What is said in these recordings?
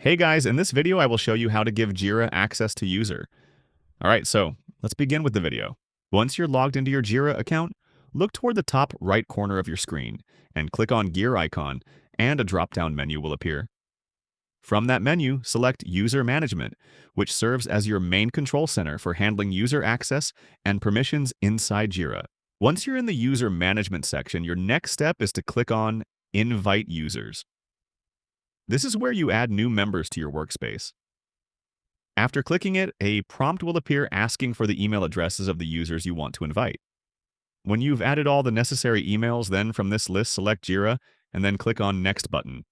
Hey guys, in this video I will show you how to give Jira access to user. Alright, so let's begin with the video. Once you're logged into your Jira account, look toward the top right corner of your screen and click on gear icon and a drop-down menu will appear. From that menu, select User Management, which serves as your main control center for handling user access and permissions inside Jira. Once you're in the User Management section, your next step is to click on Invite Users. This is where you add new members to your workspace. After clicking it, a prompt will appear asking for the email addresses of the users you want to invite. When you've added all the necessary emails, then from this list select Jira and then click on Next button.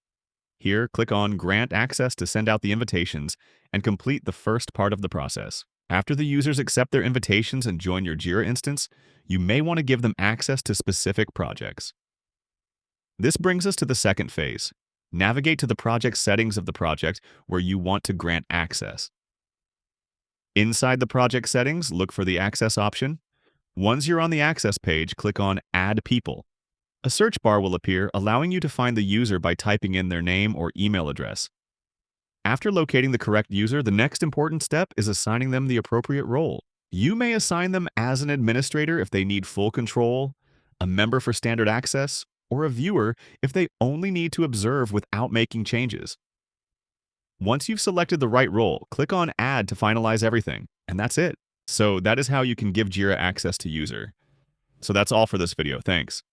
Here, click on Grant Access to send out the invitations and complete the first part of the process. After the users accept their invitations and join your Jira instance, you may want to give them access to specific projects. This brings us to the second phase. Navigate to the project settings of the project where you want to grant access. Inside the project settings, look for the access option. Once you're on the access page, click on Add People. A search bar will appear, allowing you to find the user by typing in their name or email address. After locating the correct user, the next important step is assigning them the appropriate role. You may assign them as an administrator if they need full control, a member for standard access, or a viewer if they only need to observe without making changes. Once you've selected the right role, click on Add to finalize everything, and that's it. So that is how you can give Jira access to user. So that's all for this video. Thanks.